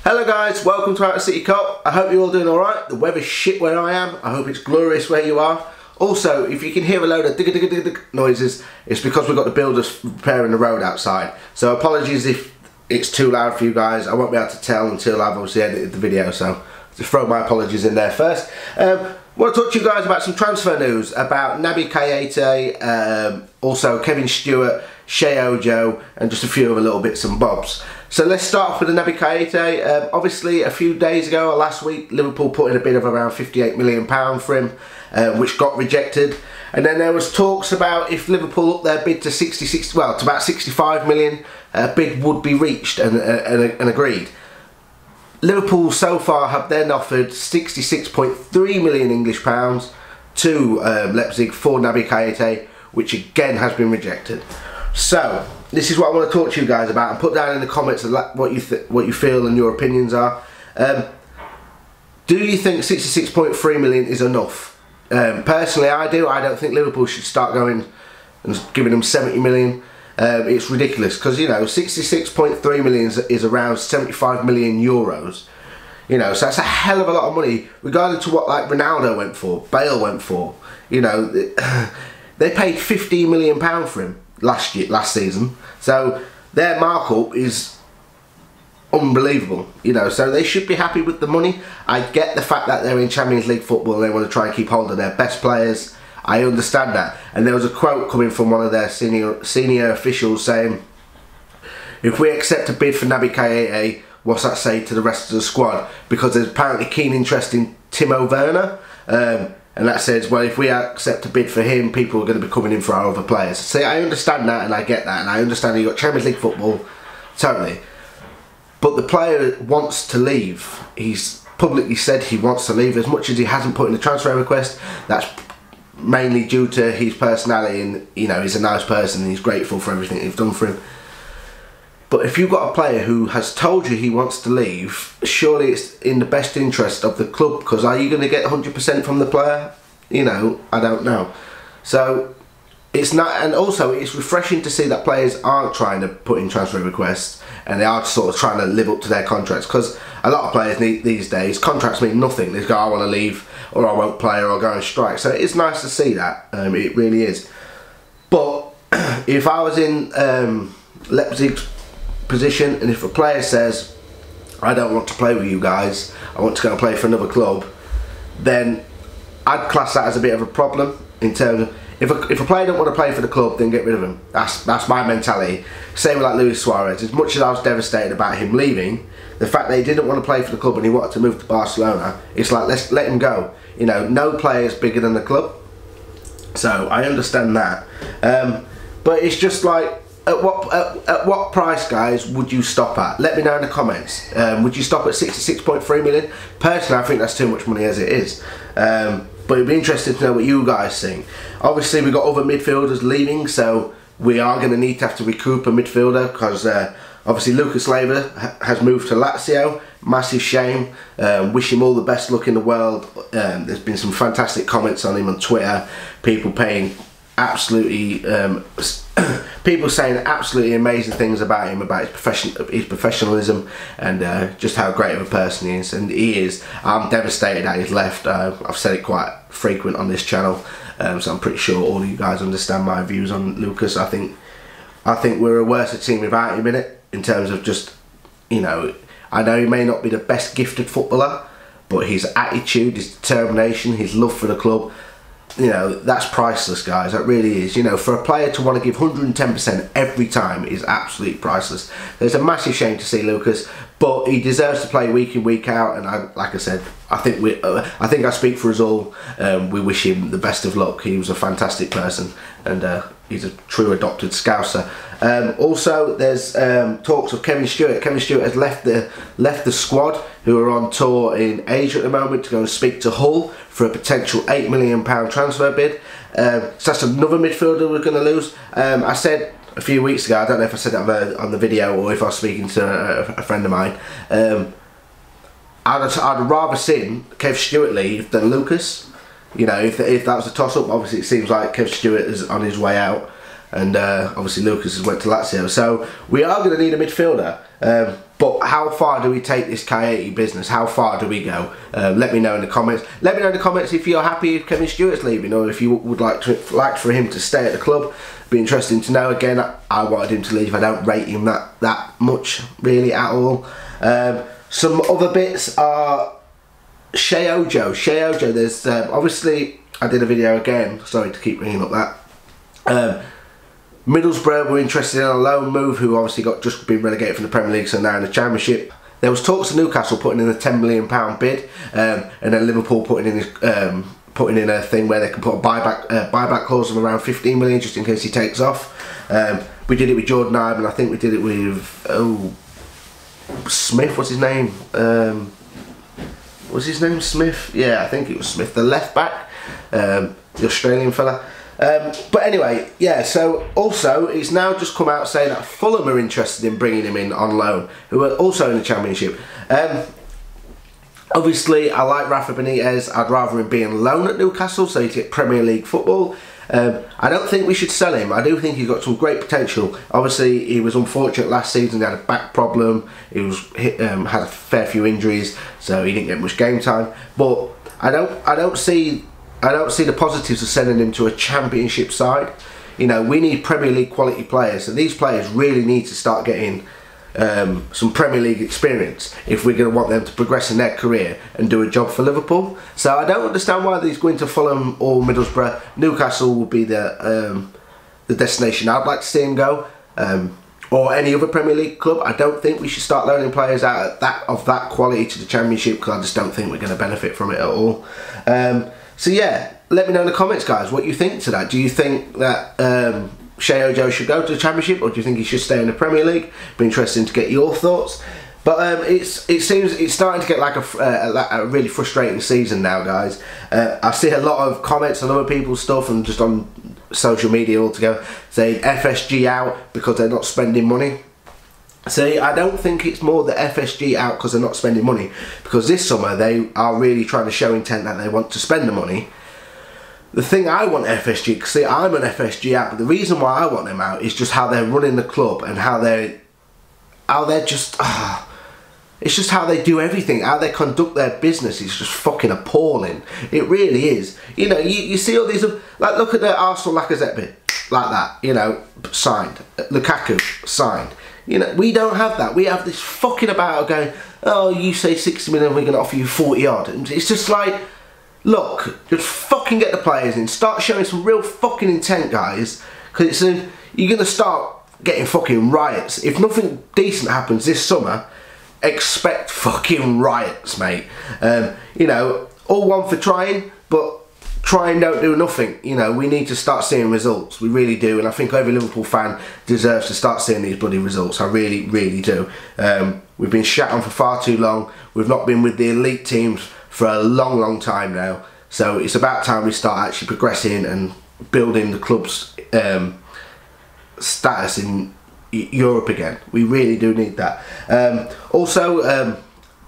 Hello guys, welcome to Outta City Cop. I hope you're all doing alright. The weather's shit where I am. I hope it's glorious where you are. Also, if you can hear a load of dig noises, it's because we've got the builders preparing the road outside. So apologies if it's too loud for you guys. I won't be able to tell until I've obviously edited the video, so just throw my apologies in there first. I want to talk to you guys about some transfer news about Naby Keita, also Kevin Stewart, Shea Ojo, and just a few other little bits and bobs. So let's start off with the Naby Keita. Obviously, a few days ago or last week, Liverpool put in a bid of around £58 million for him, which got rejected. And then there was talks about if Liverpool upped their bid to to about 65 million, a bid would be reached and agreed. Liverpool so far have then offered 66.3 million English pounds to Leipzig for Naby Keita, which again has been rejected. So this is what I want to talk to you guys about, and put down in the comments what you feel and your opinions are. Do you think 66.3 million is enough? Personally, I do. I don't think Liverpool should start going and giving them 70 million. It's ridiculous because, you know, 66.3 million is around 75 million euros. You know, so that's a hell of a lot of money regarding to what like Ronaldo went for, Bale went for. You know, they paid £15 million for him last season, so their markup is unbelievable. You know, so they should be happy with the money. I get the fact that they're in Champions League football and they want to try and keep hold of their best players. I understand that. And there was a quote coming from one of their senior officials saying, if we accept a bid for Naby Keita, what's that say to the rest of the squad? Because there's apparently keen interest in Timo Werner. And that says, well, if we accept a bid for him, people are going to be coming in for our other players. See, I understand that and I get that. And I understand you've got Champions League football, totally. But the player wants to leave. He's publicly said he wants to leave. As much as he hasn't put in a transfer request, that's mainly due to his personality, and you know, he's a nice person and he's grateful for everything you've done for him. But if you've got a player who has told you he wants to leave, surely it's in the best interest of the club, because are you going to get 100% from the player? You know, I don't know. So it's not, and also it's refreshing to see that players aren't trying to put in transfer requests and they are sort of trying to live up to their contracts, because a lot of players these days, contracts mean nothing. They go, I want to leave, or I won't play, or I'll go on strike. So it's nice to see that, it really is. But if I was in Leipzig's position, and if a player says, I don't want to play with you guys, I want to go and play for another club, then I'd class that as a bit of a problem in terms of, if a player don't want to play for the club, then get rid of him. That's my mentality. Same with like Luis Suarez. As much as I was devastated about him leaving, the fact that he didn't want to play for the club and he wanted to move to Barcelona, it's like, let's let him go. You know, no player is bigger than the club. So I understand that. But it's just like, at what price, guys, would you stop at? Let me know in the comments. Would you stop at 66.3 million? Personally, I think that's too much money as it is. But it'd be interesting to know what you guys think. Obviously, we've got other midfielders leaving, so we are going to need to have to recoup a midfielder, because obviously Lucas Leiva has moved to Lazio. Massive shame. Wish him all the best luck in the world. There's been some fantastic comments on him on Twitter. People paying absolutely, people saying absolutely amazing things about him, about his professionalism, and just how great of a person he is. And he is. I'm devastated that he's left. I've said it quite frequent on this channel, so I'm pretty sure all of you guys understand my views on Lucas. I think we're a worse team without him in it, in terms of just, you know, I know he may not be the best gifted footballer, but his attitude, his determination, his love for the club, you know, that's priceless, guys. That really is. You know, for a player to want to give 110% every time is absolutely priceless. There's a massive shame to see Lucas, but he deserves to play week in, week out. And like I said, I think I speak for us all. We wish him the best of luck. He was a fantastic person, and he's a true adopted Scouser. Also, there's talks of Kevin Stewart. Kevin Stewart has left the squad, who are on tour in Asia at the moment, to go and speak to Hull for a potential £8 million transfer bid. So that's another midfielder we're going to lose. I said a few weeks ago, I don't know if I said it on the video or if I was speaking to a friend of mine, I'd rather seen Kev Stewart leave than Lucas. You know, if that was a toss-up, obviously it seems like Kev Stewart is on his way out, and obviously Lucas has went to Lazio. So we are going to need a midfielder. But how far do we take this K80 business? How far do we go? Let me know in the comments. Let me know in the comments if you're happy if Kevin Stewart's leaving, or if you would like for him to stay at the club. Be interesting to know. Again, I wanted him to leave. I don't rate him that much really at all. Some other bits are Shea Ojo. There's obviously, I did a video again. Sorry to keep bringing up that. Middlesbrough were interested in a loan move, who obviously just been relegated from the Premier League, so now in the Championship. There was talks of Newcastle putting in a £10 million bid, and then Liverpool putting in a thing where they can put a buyback clause of around 15 million just in case he takes off. We did it with Jordan Ibe, and I think we did it with Smith. What's his name? Was his name Smith? Yeah, I think it was Smith, the left back, the Australian fella. But anyway, yeah, so also it's now just come out saying that Fulham are interested in bringing him in on loan, who are also in the Championship. Obviously, I like Rafa Benitez. I'd rather him be on loan at Newcastle so he can get Premier League football. I don't think we should sell him. I do think he's got some great potential. Obviously, he was unfortunate last season. He had a back problem. He was had a fair few injuries, so he didn't get much game time. But I don't see the positives of sending him to a Championship side. You know, we need Premier League quality players, and these players really need to start getting some Premier League experience if we're going to want them to progress in their career and do a job for Liverpool. So I don't understand why he's going to Fulham or Middlesbrough. Newcastle will be the destination I'd like to see him go, or any other Premier League club. I don't think we should start loaning players out of that quality to the Championship, because I just don't think we're going to benefit from it at all. So yeah, let me know in the comments, guys, what you think to that. Do you think that Shea Ojo should go to the Championship, or do you think he should stay in the Premier League? Be interesting to get your thoughts. But it seems it's starting to get like a really frustrating season now, guys. I see a lot of comments on other people's stuff and just on social media altogether saying FSG out because they're not spending money. See, I don't think it's more the FSG out because they're not spending money, because this summer they are really trying to show intent that they want to spend the money. The thing I want FSG, because see, I'm an FSG out, but the reason why I want them out is just how they're running the club and how they're just, it's just how they do everything, how they conduct their business is just fucking appalling. It really is. You know, you see all these, like, look at the Arsenal Lacazette bit, like that, you know, signed. Lukaku, signed. You know, we don't have that. We have this fucking about going, oh, you say 60 million, we're going to offer you 40 odd. And it's just like, look, just fucking get the players in. Start showing some real fucking intent, guys. Because you're going to start getting fucking riots. If nothing decent happens this summer, expect fucking riots, mate. You know, all one for trying, but try and don't do nothing. You know, we need to start seeing results. We really do. And I think every Liverpool fan deserves to start seeing these bloody results. I really, really do. We've been shat on for far too long. We've not been with the elite teams for a long, long time now. So it's about time we start actually progressing and building the club's status in Europe again. We really do need that. Also,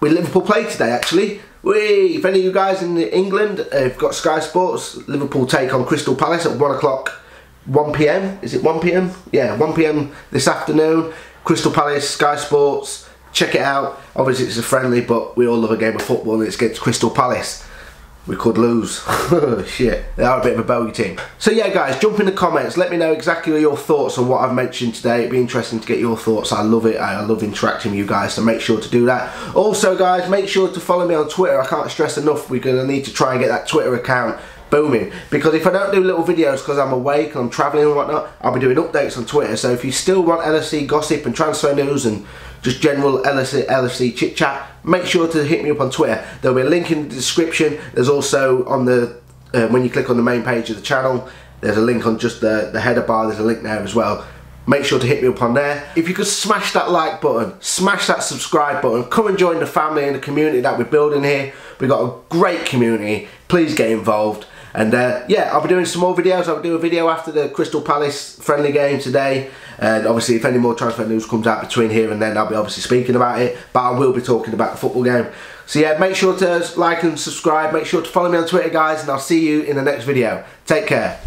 with Liverpool play today, actually. If any of you guys in England have got Sky Sports, Liverpool take on Crystal Palace at 1 o'clock, 1 PM. Is it 1 PM? Yeah, 1 PM this afternoon. Crystal Palace, Sky Sports. Check it out. Obviously it's a friendly, but we all love a game of football, and it's against Crystal Palace. We could lose. Shit, they are a bit of a bogey team. So yeah, guys, jump in the comments. Let me know exactly your thoughts on what I've mentioned today. It'd be interesting to get your thoughts. I love it. I love interacting with you guys, so make sure to do that. Also, guys, make sure to follow me on Twitter. I can't stress enough, we're going to need to try and get that Twitter account booming, because if I don't do little videos because I'm awake and I'm travelling and whatnot, I'll be doing updates on Twitter. So if you still want LFC gossip and transfer news and just general LFC chit chat, make sure to hit me up on Twitter. There'll be a link in the description. There's also on the when you click on the main page of the channel, there's a link on just the header bar. There's a link there as well. Make sure to hit me up on there. If you could smash that like button, smash that subscribe button, come and join the family and the community that we're building here. We've got a great community. Please get involved. And yeah, I'll be doing some more videos. I'll do a video after the Crystal Palace friendly game today. And obviously if any more transfer news comes out between here and then, I'll be obviously speaking about it. But I will be talking about the football game. So yeah, make sure to like and subscribe. Make sure to follow me on Twitter, guys. And I'll see you in the next video. Take care.